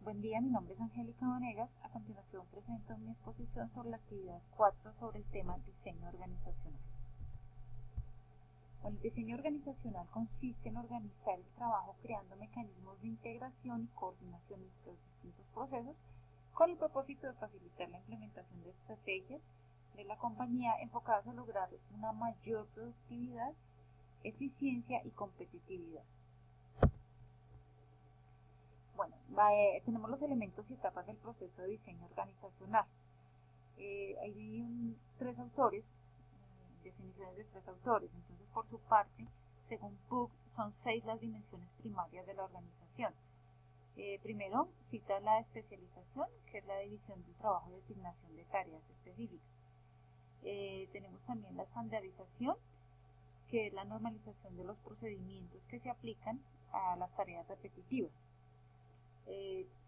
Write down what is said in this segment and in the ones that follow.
Buen día, mi nombre es Angélica Vanegas. A continuación presento mi exposición sobre la actividad 4 sobre el tema diseño organizacional. Bueno, el diseño organizacional consiste en organizar el trabajo creando mecanismos de integración y coordinación entre los distintos procesos con el propósito de facilitar la implementación de estrategias de la compañía enfocadas a lograr una mayor productividad, eficiencia y competitividad. Bueno, tenemos los elementos y etapas del proceso de diseño organizacional. Hay tres autores, definiciones de tres autores. Entonces, por su parte, según Puck, son 6 las dimensiones primarias de la organización. Primero, cita la especialización, que es la división del trabajo de asignación de tareas específicas. Tenemos también la estandarización, que es la normalización de los procedimientos que se aplican a las tareas repetitivas.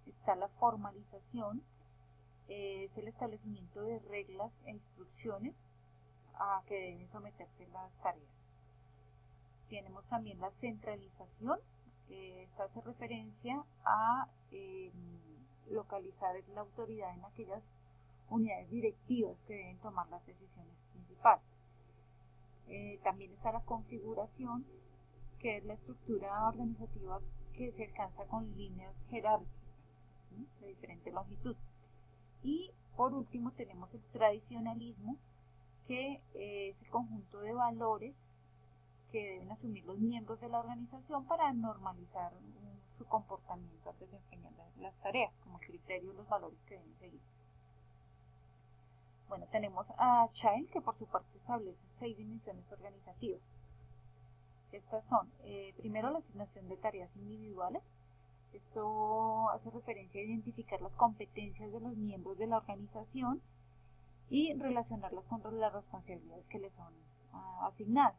Está la formalización, es el establecimiento de reglas e instrucciones a que deben someterse las tareas. Tenemos también la centralización, esta hace referencia a localizar la autoridad en aquellas unidades directivas que deben tomar las decisiones principales. También está la configuración, que es la estructura organizativa que se alcanza con líneas jerárquicas, ¿sí?, de diferente longitud. Y por último tenemos el tradicionalismo, que es el conjunto de valores que deben asumir los miembros de la organización para normalizar su comportamiento al desempeñar las tareas, como criterio los valores que deben seguir. Bueno, tenemos a Child, que por su parte establece 6 dimensiones organizativas. Estas son, primero, la asignación de tareas individuales. Esto hace referencia a identificar las competencias de los miembros de la organización y relacionarlas con las responsabilidades que les son asignadas.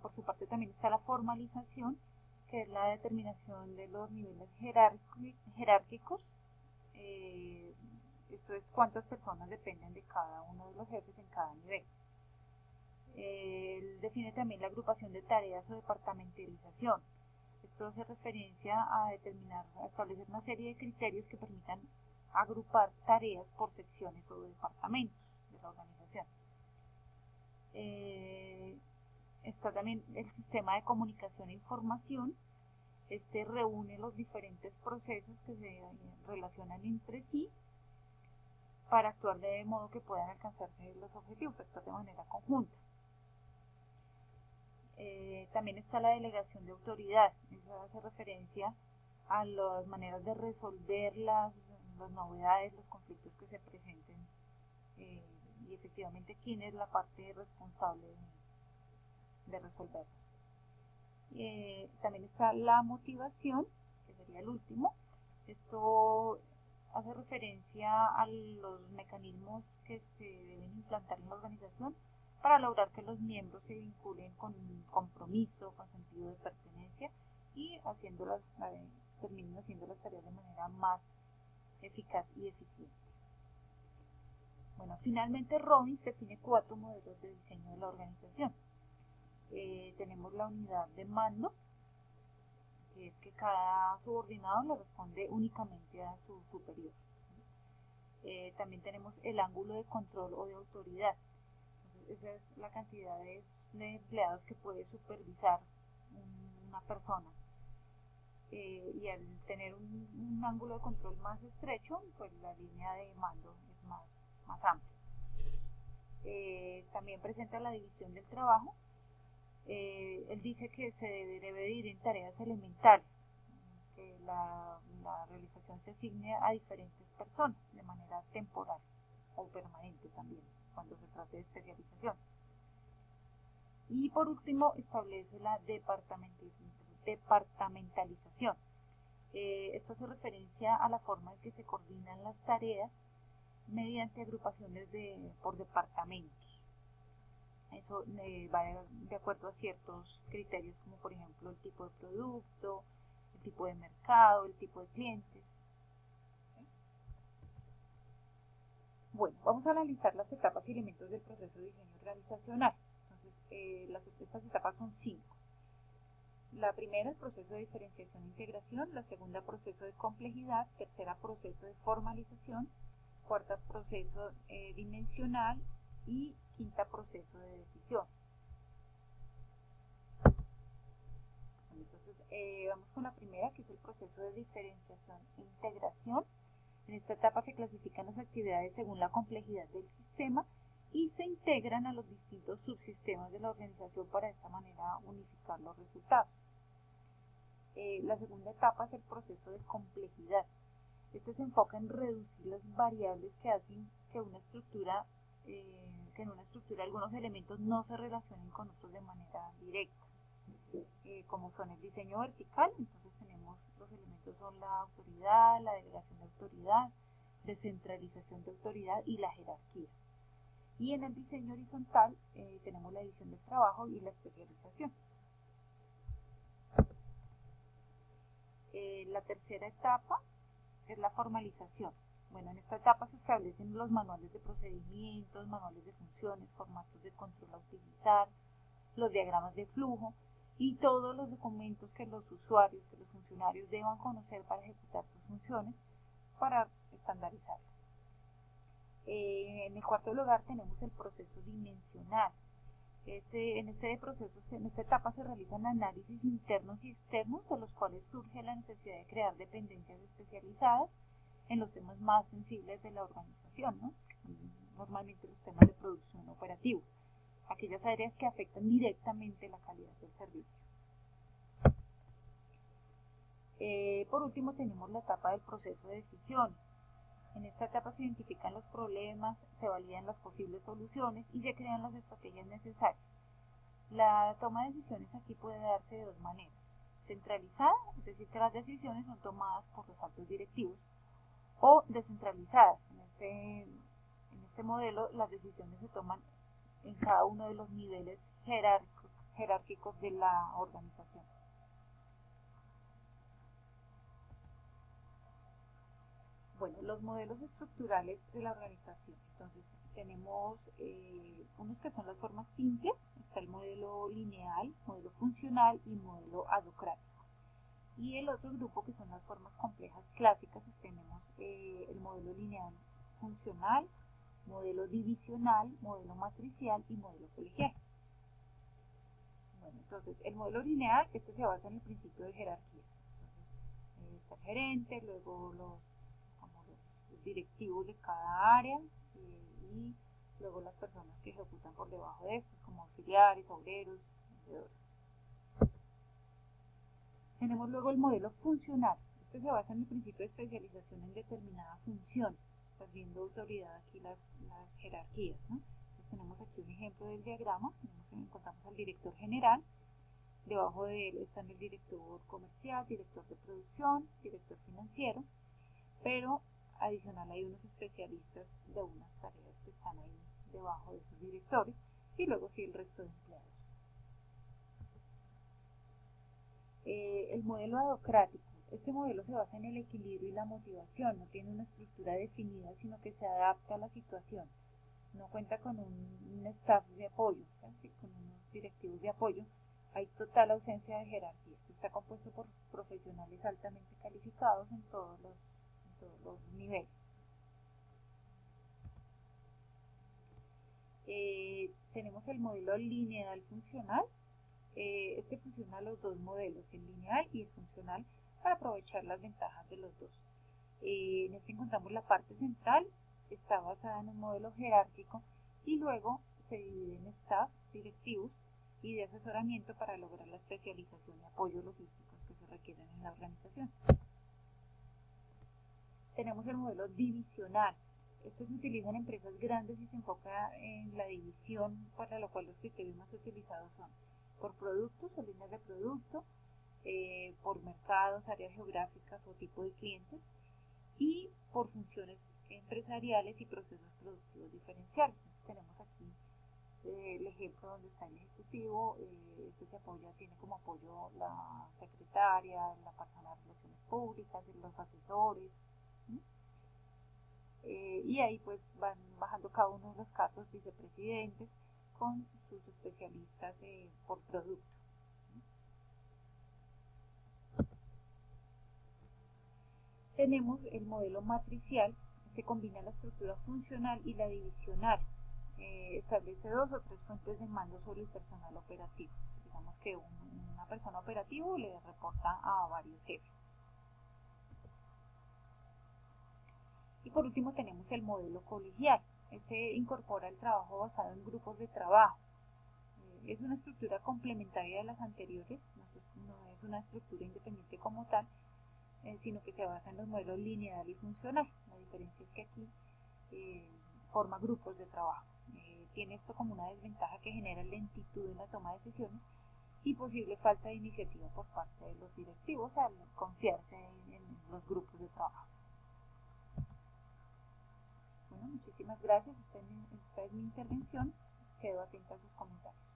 Por su parte también está la formalización, que es la determinación de los niveles jerárquicos. Esto es cuántas personas dependen de cada uno de los jefes en cada nivel. Él define también la agrupación de tareas o departamentalización. Esto hace referencia a establecer una serie de criterios que permitan agrupar tareas por secciones o departamentos de la organización. Está también el sistema de comunicación e información. Este reúne los diferentes procesos que se relacionan entre sí para actuar de modo que puedan alcanzarse los objetivos, actuar de manera conjunta. También está la delegación de autoridad. Eso hace referencia a las maneras de resolver las novedades, los conflictos que se presenten y efectivamente quién es la parte responsable de resolverlos. También está la motivación, que sería el último. Esto hace referencia a los mecanismos que se deben implantar en la organización para lograr que los miembros se vinculen con compromiso, con sentido de pertenencia y terminen haciendo las tareas de manera más eficaz y eficiente. Bueno, finalmente Robbins define 4 modelos de diseño de la organización. Tenemos la unidad de mando, que es que cada subordinado le responde únicamente a su superior. También tenemos el ángulo de control o de autoridad. Esa es la cantidad de empleados que puede supervisar una persona. Y al tener un ángulo de control más estrecho, pues la línea de mando es más amplia. También presenta la división del trabajo. Él dice que se debe dividir en tareas elementales, que la realización se asigne a diferentes personas de manera temporal o permanente también, cuando se trate de especialización. Y por último establece la departamentalización. Esto hace referencia a la forma en que se coordinan las tareas mediante agrupaciones por departamentos. Eso va de acuerdo a ciertos criterios, como por ejemplo el tipo de producto, el tipo de mercado, el tipo de clientes. Bueno, vamos a analizar las etapas y elementos del proceso de diseño organizacional. Entonces, estas etapas son 5. La primera, el proceso de diferenciación e integración, la segunda, proceso de complejidad, tercera, proceso de formalización, cuarta, proceso dimensional y quinta, proceso de decisión. Entonces, vamos con la primera, que es el proceso de diferenciación e integración. En esta etapa se clasifican las actividades según la complejidad del sistema y se integran a los distintos subsistemas de la organización para de esta manera unificar los resultados. La segunda etapa es el proceso de complejidad. Este se enfoca en reducir las variables que hacen que en una estructura algunos elementos no se relacionen con otros de manera directa, como son el diseño vertical. Entonces tenemos los elementos son la autoridad, la delegación de autoridad, descentralización de autoridad y la jerarquía. Y en el diseño horizontal tenemos la división del trabajo y la especialización. La tercera etapa es la formalización. Bueno, en esta etapa se establecen los manuales de procedimientos, manuales de funciones, formatos de control a utilizar, los diagramas de flujo y todos los documentos que los usuarios, que los funcionarios deban conocer para ejecutar sus funciones para estandarizarlas. En el cuarto lugar tenemos el proceso dimensional. En esta etapa se realizan análisis internos y externos, de los cuales surge la necesidad de crear dependencias especializadas en los temas más sensibles de la organización, ¿no? Normalmente los temas de producción operativa, aquellas áreas que afectan directamente la calidad del servicio. Por último tenemos la etapa del proceso de decisión. En esta etapa se identifican los problemas, se validan las posibles soluciones y se crean las estrategias necesarias. La toma de decisiones aquí puede darse de dos maneras: centralizada, es decir, que las decisiones son tomadas por los altos directivos, o descentralizadas. En este modelo las decisiones se toman en cada uno de los niveles jerárquicos de la organización. Bueno, los modelos estructurales de la organización. Entonces, tenemos unos que son las formas simples, está el modelo lineal, modelo funcional y modelo adocrático. Y el otro grupo que son las formas complejas clásicas, tenemos el modelo lineal funcional, modelo divisional, modelo matricial y modelo colegial. Bueno, entonces el modelo lineal, se basa en el principio de jerarquías. Entonces, está el gerente, luego los directivos de cada área y luego las personas que ejecutan por debajo de estos, como auxiliares, obreros, vendedores. Tenemos luego el modelo funcional. Se basa en el principio de especialización en determinada función. Estás viendo autoridad aquí las jerarquías, ¿no? Entonces tenemos aquí un ejemplo del diagrama. Encontramos al director general. Debajo de él están el director comercial, director de producción, director financiero, pero adicional hay unos especialistas de unas tareas que están ahí debajo de esos directores y luego sí el resto de empleados. El modelo adocrático. Este modelo se basa en el equilibrio y la motivación, no tiene una estructura definida, sino que se adapta a la situación. No cuenta con un staff de apoyo, ¿sí? Con unos directivos de apoyo. Hay total ausencia de jerarquías. Está compuesto por profesionales altamente calificados en todos los niveles. Tenemos el modelo lineal funcional. Este funciona los dos modelos, el lineal y el funcional, para aprovechar las ventajas de los dos. En este encontramos la parte central, está basada en un modelo jerárquico y luego se divide en staff, directivos y de asesoramiento para lograr la especialización y apoyo logísticos que se requieren en la organización. Tenemos el modelo divisional. Este se utiliza en empresas grandes y se enfoca en la división, para lo cual los criterios más utilizados son por productos o líneas de producto, por mercados, áreas geográficas o tipo de clientes, y por funciones empresariales y procesos productivos diferenciales. Entonces, tenemos aquí el ejemplo donde está el ejecutivo. Este se apoya, tiene como apoyo la secretaria, la persona de relaciones públicas, los asesores, y ahí pues van bajando cada uno de los cargos vicepresidentes con sus especialistas por producto. tenemos el modelo matricial. Este combina la estructura funcional y la divisional. Establece 2 o 3 fuentes de mando sobre el personal operativo. Digamos que una persona operativo le reporta a varios jefes. Y por último tenemos el modelo colegial. Este incorpora el trabajo basado en grupos de trabajo. Es una estructura complementaria de las anteriores, no es una estructura independiente como tal, sino que se basa en los modelos lineal y funcional. La diferencia es que aquí forma grupos de trabajo. Tiene esto como una desventaja que genera lentitud en la toma de decisiones y posible falta de iniciativa por parte de los directivos al confiarse en los grupos de trabajo. Bueno, muchísimas gracias. Esta es mi intervención. Quedo atenta a sus comentarios.